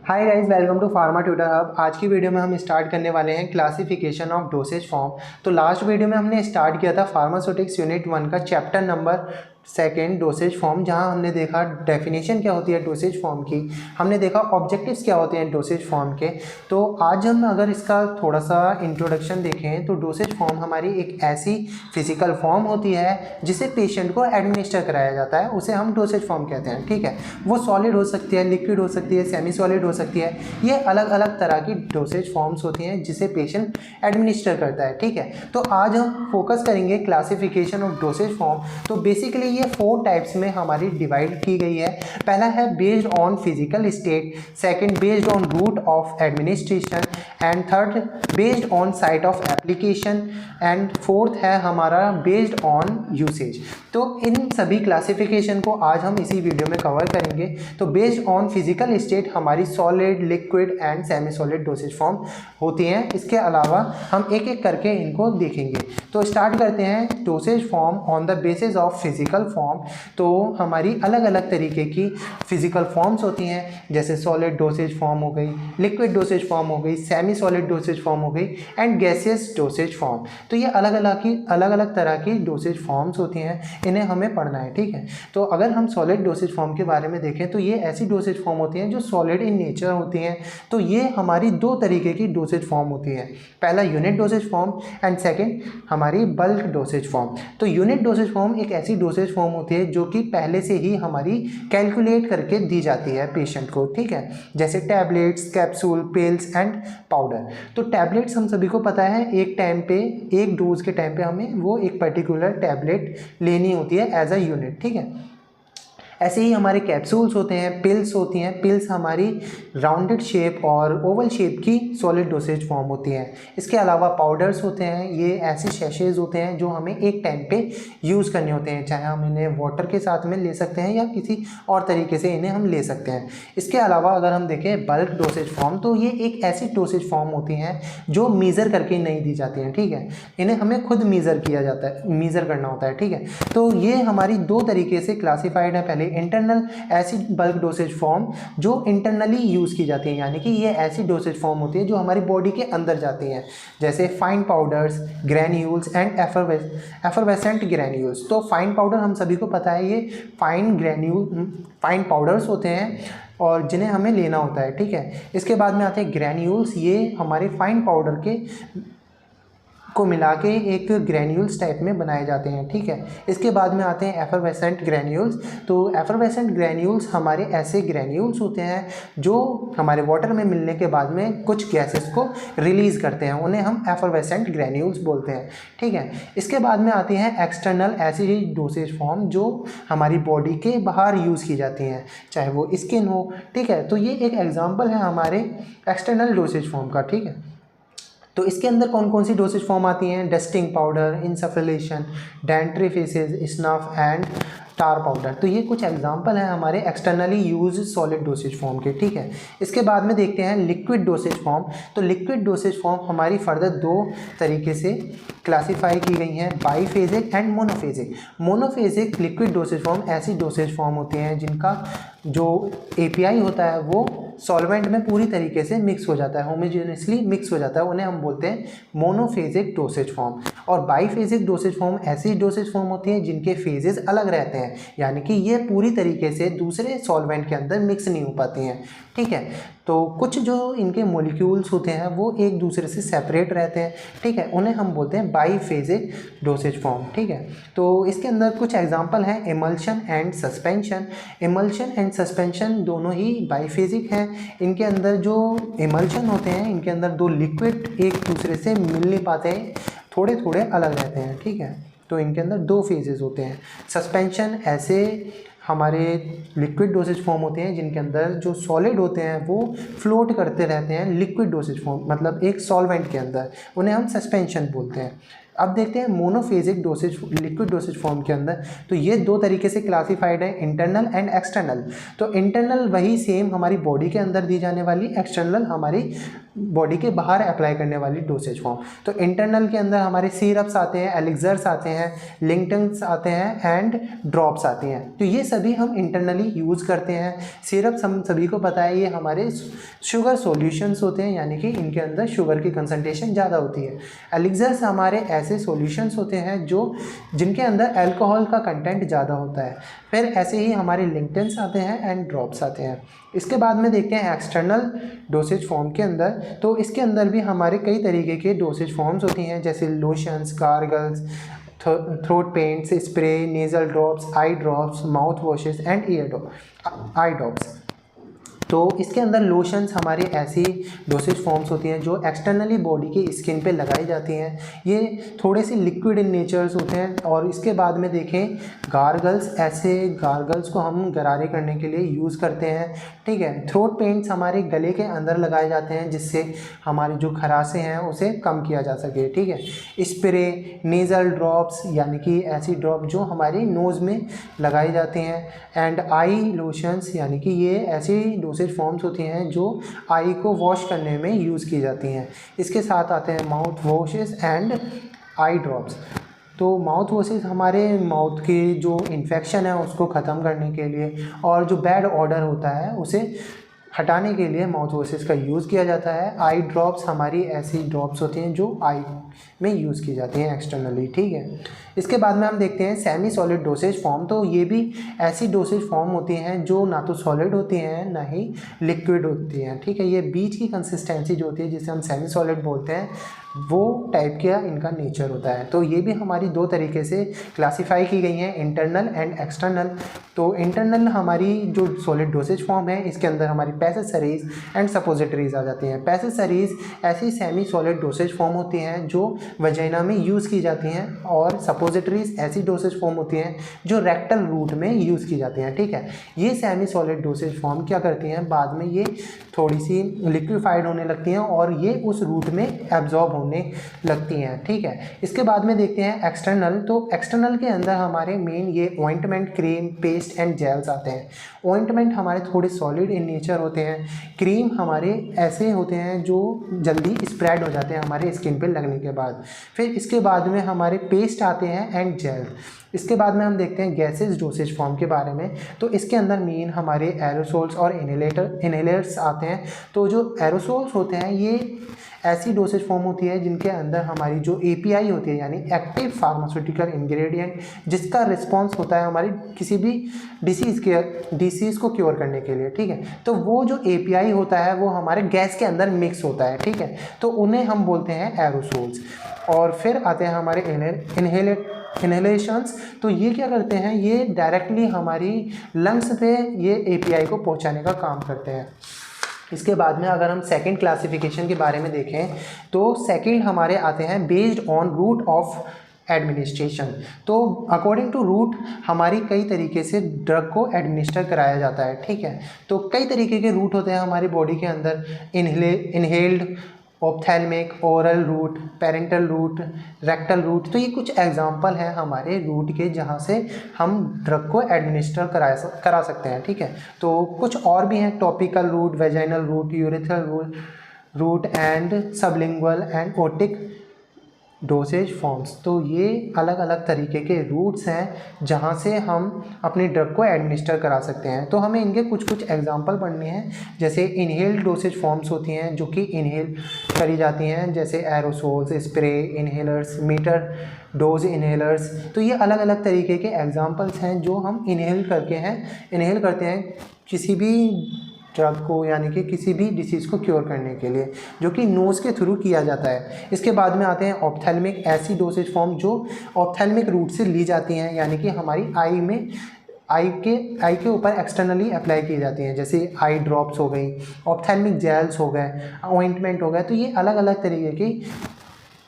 Hi guys, welcome to Pharma Tutor Hub. आज की video में हम स्टार्ट करने वाले हैं क्लासिफिकेशन ऑफ डोसेज फॉर्म। तो लास्ट वीडियो में हमने स्टार्ट किया था फार्मास्यूटिक्स यूनिट 1 का chapter number second dosage form, जहां हमने देखा डेफिनेशन क्या होती है डोसेज फॉर्म की, हमने देखा ऑब्जेक्टिव्स क्या होते हैं डोसेज फॉर्म के। तो आज हम अगर इसका थोड़ा सा इंट्रोडक्शन देखें तो डोसेज फॉर्म हमारी एक ऐसी फिजिकल फॉर्म होती है जिसे पेशेंट को एडमिनिस्टर कराया जाता है, उसे हम डोसेज फॉर्म कहते हैं। ठीक है, वो सॉलिड हो सकती है, लिक्विड हो सकती है, सेमी सॉलिड हो सकती है। ये अलग अलग तरह की डोसेज फॉर्म्स होती हैं जिसे पेशेंट एडमिनिस्टर करता है। ठीक है, तो आज हम फोकस करेंगे क्लासिफिकेशन ऑफ डोसेज फॉर्म। तो बेसिकली ये 4 टाइप्स में हमारी डिवाइड की गई है। पहला है based on physical state, second based on route of administration, and third based on site of application, and fourth है हमारा बेस्ड ऑन यूसेज। तो इन सभी क्लासिफिकेशन को आज हम इसी वीडियो में कवर करेंगे। तो बेस्ड ऑन फिजिकल स्टेट हमारी solid, liquid and semi solid dosage form होती हैं। इसके अलावा हम एक एक करके इनको देखेंगे। तो स्टार्ट करते हैं dosage form on the basis of physical form. तो हमारी अलग अलग तरीके की फिजिकल फॉर्म्स होती हैं, जैसे सॉलिड डोसेज फॉर्म हो गई, लिक्विड डोसेज फॉर्म हो गई, सेमी सॉलिड डोसेज फॉर्म हो गई, एंड गैसियस डोसेज फॉर्म। तो ये अलग अलग तरह की डोसेज फॉर्म्स होती हैं, इन्हें हमें पढ़ना है। ठीक है, तो अगर हम सॉलिड डोसेज फॉर्म के बारे में देखें तो ये ऐसी डोसेज फॉर्म होती हैं जो सॉलिड इन नेचर होती हैं। तो ये हमारी 2 तरीके की डोसेज फॉर्म होती है, पहला unit dosage form and second हमारी बल्क डोसेज फॉर्म। तो यूनिट डोसेज फॉर्म एक ऐसी डोसेज फॉर्म होती है जो कि पहले से ही हमारी कैलकुलेट करके दी जाती है पेशेंट को। ठीक है, जैसे tablets, capsule, pills and powder. तो टैबलेट्स हम सभी को पता है, एक टाइम पे, एक डोज के टाइम पे हमें वो एक पर्टिकुलर टैबलेट लेनी होती है एज अ यूनिट। ठीक है, ऐसे ही हमारे कैप्सूल्स होते हैं, पिल्स होती हैं। पिल्स हमारी राउंडेड शेप और ओवल शेप की सॉलिड डोसेज फॉर्म होती हैं। इसके अलावा पाउडर्स होते हैं, ये ऐसे शैशेज होते हैं जो हमें एक टाइम पे यूज़ करने होते हैं, चाहे हम इन्हें वाटर के साथ में ले सकते हैं या किसी और तरीके से इन्हें हम ले सकते हैं। इसके अलावा अगर हम देखें बल्क डोसेज फॉर्म, तो ये एक ऐसी डोसेज फॉर्म होती हैं जो मीज़र करके नहीं दी जाती हैं। ठीक है, इन्हें हमें खुद मीज़र किया जाता है, मीज़र करना होता है। ठीक है, तो ये हमारी 2 तरीके से क्लासिफाइड है। पहले इंटरनल ऐसी बल्क डोसेज फॉर्म जो इंटरनली यूज़ की जाती है, यानी कि ये ऐसी डोसेज फॉर्म होती है जो हमारी बॉडी के अंदर जाती हैं, जैसे fine powders, granules and effervescent granules. तो फाइन पाउडर हम सभी को पता है, ये फाइन पाउडर्स होते हैं और जिन्हें हमें लेना होता है। ठीक है, इसके बाद में आते हैं ग्रैन्यूल्स। ये हमारे फाइन पाउडर के को मिला के एक ग्रैन्यूल्स टाइप में बनाए जाते हैं। ठीक है, इसके बाद में आते हैं एफरवेसेंट ग्रैन्यूल्स। तो एफरवेसेंट ग्रैन्यूल्स हमारे ऐसे ग्रैन्यूल्स होते हैं जो हमारे वाटर में मिलने के बाद में कुछ गैसेस को रिलीज़ करते हैं, उन्हें हम एफरवेसेंट ग्रैन्यूल्स बोलते हैं। ठीक है, इसके बाद में आती हैं एक्सटर्नल ऐसी डोसेज फॉर्म जो हमारी बॉडी के बाहर यूज़ की जाती हैं, चाहे वो स्किन हो। ठीक है, तो ये एक एग्जाम्पल है हमारे एक्सटर्नल डोसेज फॉर्म का। ठीक है, तो इसके अंदर कौन कौन सी डोसेज फॉर्म आती हैं? Dusting powder, insufflation, dentifrices, snuff and tar powder. तो ये कुछ एग्जांपल हैं हमारे externally use solid dosage form के। ठीक है, इसके बाद में देखते हैं लिक्विड डोसेज फॉर्म। तो लिक्विड डोसेज फॉर्म हमारी फर्दर 2 तरीके से क्लासीफाई की गई हैं, biphasic and monophasic. Monophasic liquid dosage form ऐसी डोसेज फॉर्म होती हैं जिनका जो एपीआई होता है वो सॉल्वेंट में पूरी तरीके से मिक्स हो जाता है, होमोजेनियसली मिक्स हो जाता है, उन्हें हम बोलते हैं मोनोफेजिक डोसेज फॉर्म। और बाईफेजिक डोसेज फॉर्म ऐसी डोसेज फॉर्म होती हैं जिनके फेजेस अलग रहते हैं, यानी कि ये पूरी तरीके से दूसरे सॉल्वेंट के अंदर मिक्स नहीं हो पाती हैं। ठीक है, तो कुछ जो इनके मॉलिक्यूल्स होते हैं वो एक दूसरे से सेपरेट रहते हैं। ठीक है, उन्हें हम बोलते हैं बाईफेजिक डोसेज फॉर्म। ठीक है, तो इसके अंदर कुछ एग्जांपल हैं emulsion and suspension. Emulsion and suspension दोनों ही बाईफेजिक हैं। इनके अंदर जो इमल्शन होते हैं, इनके अंदर 2 लिक्विड एक दूसरे से मिल नहीं पाते हैं, थोड़े थोड़े अलग रहते हैं। ठीक है, तो इनके अंदर 2 फेजेस होते हैं। सस्पेंशन ऐसे हमारे लिक्विड डोसेज फॉर्म होते हैं जिनके अंदर जो सॉलिड होते हैं वो फ्लोट करते रहते हैं लिक्विड डोसेज फॉर्म, मतलब एक सॉल्वेंट के अंदर, उन्हें हम सस्पेंशन बोलते हैं। अब देखते हैं monophasic dosage liquid dosage form के अंदर। तो ये दो तरीके से क्लासिफाइड है, इंटरनल एंड एक्सटर्नल। तो इंटरनल वही सेम हमारी बॉडी के अंदर दी जाने वाली, एक्सटर्नल हमारी बॉडी के बाहर अप्लाई करने वाली डोसेज फॉर्म। तो इंटरनल के अंदर हमारे सिरप्स आते हैं, एलिक्सर्स आते हैं, लिंक्टन्स आते हैं एंड ड्रॉप्स आती हैं। तो ये सभी हम इंटरनली यूज़ करते हैं। सिरप्स हम सभी को पता है ये हमारे शुगर सॉल्यूशंस होते हैं, यानी कि इनके अंदर शुगर की कंसंट्रेशन ज़्यादा होती है। एलिक्सर्स हमारे ऐसे सॉल्यूशंस होते हैं जो जिनके अंदर अल्कोहल का कंटेंट ज़्यादा होता है। फिर ऐसे ही हमारे लिंक्टन्स आते हैं एंड ड्रॉप्स आते हैं। इसके बाद में देखते हैं एक्सटर्नल डोसेज फॉर्म के अंदर। तो इसके अंदर भी हमारे कई तरीके के डोसेज फॉर्म्स होती हैं, जैसे lotions, gargles, throat paints, spray, nasal drops, eye drops, mouth washes and eye drops. तो इसके अंदर लोशंस हमारी ऐसी डोसेज फॉर्म्स होती हैं जो एक्सटर्नली बॉडी की स्किन पे लगाई जाती हैं। ये थोड़े से लिक्विड इन नेचर्स होते हैं। और इसके बाद में देखें गार्गल्स, ऐसे गार्गल्स को हम गरारे करने के लिए यूज़ करते हैं, ठीक है। थ्रोट पेंट्स हमारे गले के अंदर लगाए जाते हैं जिससे हमारी जो खराशें हैं उसे कम किया जा सके, ठीक है। स्प्रे, नेज़ल ड्रॉप्स यानी कि ऐसी ड्रॉप जो हमारी नोज़ में लगाई जाती हैं, एंड आई लोशंस यानी कि ये ऐसी डोसेज फॉर्म्स होती हैं जो आई को वॉश करने में यूज़ की जाती हैं। इसके साथ आते हैं mouth washes and eye drops. तो माउथ वॉशेस हमारे माउथ के जो इन्फेक्शन है उसको ख़त्म करने के लिए और जो बैड ऑडर होता है उसे हटाने के लिए माउथ वॉशेस का यूज़ किया जाता है। आई ड्रॉप्स हमारी ऐसी ड्रॉप्स होती हैं जो आई में यूज़ की जाती हैं एक्सटर्नली, ठीक है। इसके बाद में हम देखते हैं सेमी सॉलिड डोसेज फॉर्म। तो ये भी ऐसी डोसेज फॉर्म होती हैं जो ना तो सॉलिड होती हैं ना ही लिक्विड होती हैं, ठीक है। ये बीच की कंसिस्टेंसी जो होती है जिसे हम सेमी सॉलिड बोलते हैं वो टाइप का इनका नेचर होता है। तो ये भी हमारी दो तरीके से क्लासिफाई की गई हैं, इंटरनल एंड एक्सटर्नल। तो इंटरनल हमारी जो सॉलिड डोसेज फॉर्म है इसके अंदर हमारी पैसेज एंड सपोजिटरीज आ जाती हैं। पैसेज ऐसी सेमी सॉलिड डोसेज फॉर्म होती हैं जो वजाइना में यूज़ की जाती हैं, और सपोजिटरीज ऐसी डोसेज फॉर्म होती हैं जो रेक्टल रूट में यूज़ की जाती हैं, ठीक है। ये सेमी सॉलिड डोसेज फॉर्म क्या करती हैं, बाद में ये थोड़ी सी लिक्विफाइड होने लगती हैं और ये उस रूट में एब्जॉर्ब होने लगती हैं, ठीक है। इसके बाद में देखते हैं एक्सटर्नल। तो एक्सटर्नल के अंदर हमारे मेन ये ointment, cream, paste and gels आते हैं। ऑइंटमेंट हमारे थोड़े सॉलिड इन नेचर होते हैं, क्रीम हमारे ऐसे होते हैं जो जल्दी स्प्रेड हो जाते हैं हमारे स्किन पे लगने के बाद। फिर इसके बाद में हमारे पेस्ट आते हैं एंड जेल। इसके बाद में हम देखते हैं गैसेस डोसेज फॉर्म के बारे में। तो इसके अंदर मेन हमारे एरोसोल्स और इनहेलर्स आते हैं। तो जो एरोसोल्स होते हैं ये ऐसी डोसेज फॉर्म होती है जिनके अंदर हमारी जो API होती है यानी एक्टिव फार्मास्यूटिकल इंग्रेडिएंट, जिसका रिस्पॉन्स होता है हमारी किसी भी डिसीज़ को क्योर करने के लिए, ठीक है। तो वो जो API होता है वो हमारे गैस के अंदर मिक्स होता है, ठीक है। तो उन्हें हम बोलते हैं एरोसोल्स। और फिर आते हैं हमारे इनहेलेशंस। तो ये क्या करते हैं, ये डायरेक्टली हमारी लंग्स पे ये API को पहुंचाने का काम करते हैं। इसके बाद में अगर हम सेकंड क्लासिफिकेशन के बारे में देखें तो सेकंड हमारे आते हैं based on route of administration. तो अकॉर्डिंग टू रूट हमारी कई तरीके से ड्रग को एडमिनिस्टर कराया जाता है, ठीक है। तो कई तरीके के रूट होते हैं हमारी बॉडी के अंदर, inhaled, ophthalmic, oral route, parenteral route, rectal route. तो ये कुछ एग्जांपल हैं हमारे रूट के जहाँ से हम ड्रग को एडमिनिस्टर करा सकते हैं, ठीक है। तो कुछ और भी हैं, topical route, vaginal route, urethral route and sublingual and otic dosage forms. तो ये अलग अलग तरीके के रूट्स हैं जहाँ से हम अपनी ड्रग को एडमिनिस्टर करा सकते हैं। तो हमें इनके कुछ कुछ एग्जांपल पढ़ने हैं। जैसे इनहेल्ड डोसेज फॉर्म्स होती हैं जो कि इनहेल करी जाती हैं, जैसे aerosols, spray, inhalers, meter dose inhalers. तो ये अलग अलग तरीके के एग्जांपल्स हैं जो हम इनहेल करते हैं किसी भी ड्रग को, यानी कि किसी भी डिसीज़ को क्योर करने के लिए, जो कि नोज़ के थ्रू किया जाता है। इसके बाद में आते हैं ऑप्थेल्मिक, ऐसी डोसेज फॉर्म जो ऑप्थेल्मिक रूट से ली जाती हैं, यानी कि हमारी आई के ऊपर एक्सटर्नली अप्लाई की जाती हैं, जैसे आई ड्रॉप्स हो गई, ऑप्थेल्मिक जेल्स हो गए, ऑइंटमेंट हो गए। तो ये अलग अलग तरीके की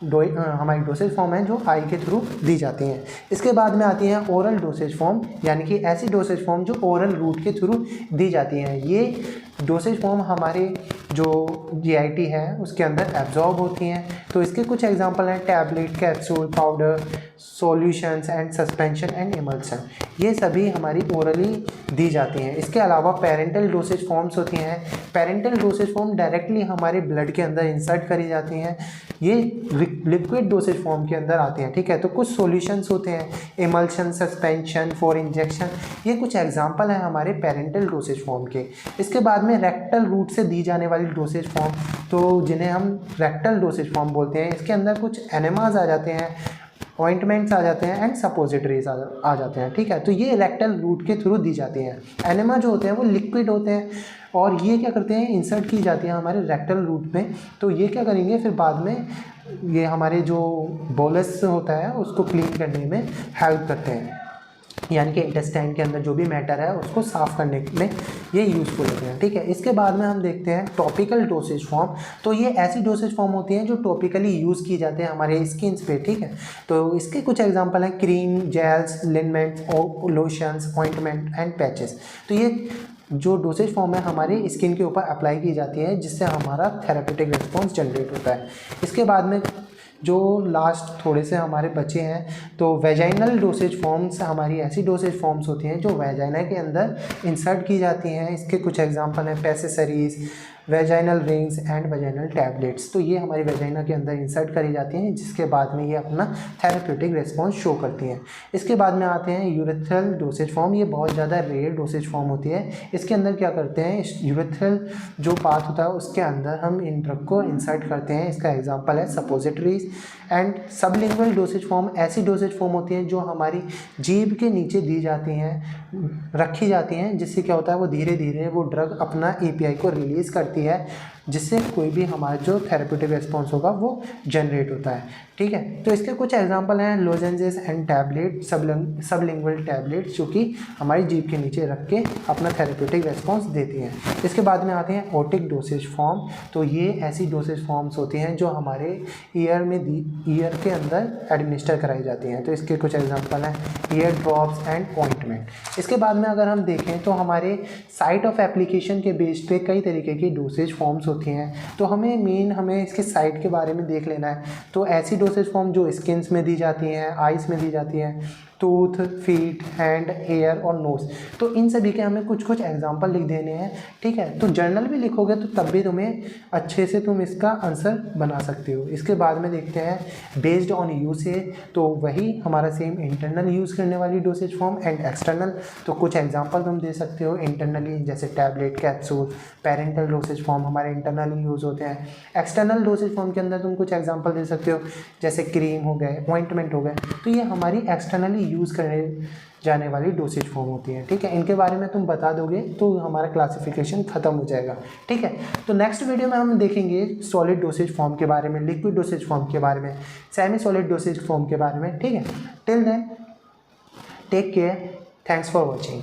हमारी डोसेज फॉर्म है जो आई के थ्रू दी जाती हैं। इसके बाद में आती हैं ओरल डोसेज फॉर्म, यानी कि ऐसी डोसेज फॉर्म जो ओरल रूट के थ्रू दी जाती हैं। ये डोसेज फॉर्म हमारे जो GIT है उसके अंदर एब्जॉर्ब होती हैं। तो इसके कुछ एग्जांपल हैं tablet, capsule, powder, solutions and suspension and emulsion. ये सभी हमारी ओरली दी जाती हैं। इसके अलावा पेरेंटल डोसेज फॉर्म्स होती हैं। पेरेंटल डोसेज फॉर्म डायरेक्टली हमारे ब्लड के अंदर इंसर्ट करी जाती हैं। ये लिक्विड डोसेज फॉर्म के अंदर आती हैं, ठीक है। तो कुछ सॉल्यूशंस होते हैं, इमल्शन, सस्पेंशन, फॉर इंजेक्शन, ये कुछ एग्जांपल हैं हमारे पेरेंटल डोसेज फॉर्म के। इसके बाद में रेक्टल रूट से दी जाने वाली डोसेज फॉर्म, तो जिन्हें हम रेक्टल डोसेज फॉर्म बोलते हैं। इसके अंदर कुछ एनेमाज आ जाते हैं, ऑइंटमेंट्स आ जाते हैं एंड सपोजिटरीज आ जाते हैं, ठीक है। तो ये रेक्टल रूट के थ्रू दी जाती हैं। एनेमा जो होते हैं वो लिक्विड होते हैं और ये क्या करते हैं, इंसर्ट की जाती है हमारे रेक्टल रूट में। तो ये क्या करेंगे फिर बाद में, ये हमारे जो बोलस होता है उसको क्लीन करने में हेल्प करते हैं, यानी कि इंटेस्टाइन के अंदर जो भी मैटर है उसको साफ़ करने में ये यूज़फुल होते हैं, ठीक है। इसके बाद में हम देखते हैं टॉपिकल डोसेज फॉर्म। तो ये ऐसी डोसेज फॉर्म होती हैं जो टॉपिकली यूज़ की जाते हैं हमारे स्किन्स पे, ठीक है। तो इसके कुछ एग्जांपल हैं creams, gels, liniments, lotions, ointment and patches. तो ये जो डोसेज फॉर्म है हमारी स्किन के ऊपर अप्लाई की जाती है, जिससे हमारा थेरेप्यूटिक रिस्पॉन्स जनरेट होता है। इसके बाद में जो लास्ट थोड़े से हमारे बचे हैं, तो वेजाइनल डोसेज फॉर्म्स हमारी ऐसी डोसेज फॉर्म्स होती हैं जो वेजाइना के अंदर इंसर्ट की जाती हैं। इसके कुछ एग्जांपल हैं pessaries, vaginal rings and vaginal tablets. तो ये हमारी वेजाइना के अंदर इंसर्ट करी जाती हैं, जिसके बाद में ये अपना थेरेप्यूटिक रिस्पॉन्स शो करती हैं। इसके बाद में आते हैं यूरेथ्रल डोसेज फॉर्म। ये बहुत ज़्यादा रेयर डोसेज फॉर्म होती है। इसके अंदर क्या करते हैं, यूरेथ्रल जो पार्ट होता है उसके अंदर हम इन ड्रग को इंसर्ट करते हैं। इसका एग्जाम्पल है suppositories. And sublingual dosage form ऐसी डोसेज फॉर्म होती हैं जो हमारी जीभ के नीचे दी जाती हैं, रखी जाती हैं, जिससे क्या होता है वो धीरे धीरे वो ड्रग अपना API को रिलीज़ करती है, जिससे कोई भी हमारा जो थेरेप्यूटिक रिस्पॉन्स होगा वो जनरेट होता है, ठीक है। तो इसके कुछ एग्जांपल हैं lozenges and tablet, sublingual tablets, जो कि हमारी जीभ के नीचे रख के अपना थेरेप्यूटिक रिस्पॉन्स देती हैं। इसके बाद में आते हैं ओटिक डोसेज फॉर्म। तो ये ऐसी डोसेज फॉर्म्स होती हैं जो हमारे ईयर के अंदर एडमिनिस्टर कराई जाती हैं। तो इसके कुछ एग्जांपल हैं ईयर ड्रॉप्स एंड ऑइंटमेंट। इसके बाद में अगर हम देखें तो हमारे साइट ऑफ एप्लीकेशन के बेस पे कई तरीके की डोसेज फॉर्म्स होती हैं। तो हमें इसके साइट के बारे में देख लेना है। तो ऐसी डोसेज फॉर्म जो स्किन्स में दी जाती हैं, आइस में दी जाती हैं, टूथ, फीट, हैंड, एयर और नोज। तो इन सभी के हमें कुछ कुछ एग्जांपल लिख देने हैं, ठीक है। तो जर्नल भी लिखोगे तो तब भी तुम्हें अच्छे से तुम इसका आंसर बना सकते हो। इसके बाद में देखते हैं बेस्ड ऑन यूसेज। तो वही हमारा सेम इंटरनल यूज़ करने वाली डोसेज फॉर्म एंड एक्सटर्नल। तो कुछ एग्जांपल तुम दे सकते हो इंटरनली, जैसे tablet, capsule. Parental dosage form हमारे इंटरनली यूज़ होते हैं। एक्सटर्नल डोसेज फॉर्म के अंदर तुम कुछ एग्जांपल दे सकते हो, जैसे क्रीम हो गए, ऑइंटमेंट हो गए। तो ये हमारी एक्सटर्नली यूज़ करने जाने वाली डोसेज फॉर्म होती है, ठीक है। इनके बारे में तुम बता दोगे तो हमारा क्लासिफिकेशन ख़त्म हो जाएगा, ठीक है। तो नेक्स्ट वीडियो में हम देखेंगे सॉलिड डोसेज फॉर्म के बारे में, लिक्विड डोसेज फॉर्म के बारे में, सेमी सॉलिड डोसेज फॉर्म के बारे में, ठीक है। Till then take care, thanks for watching.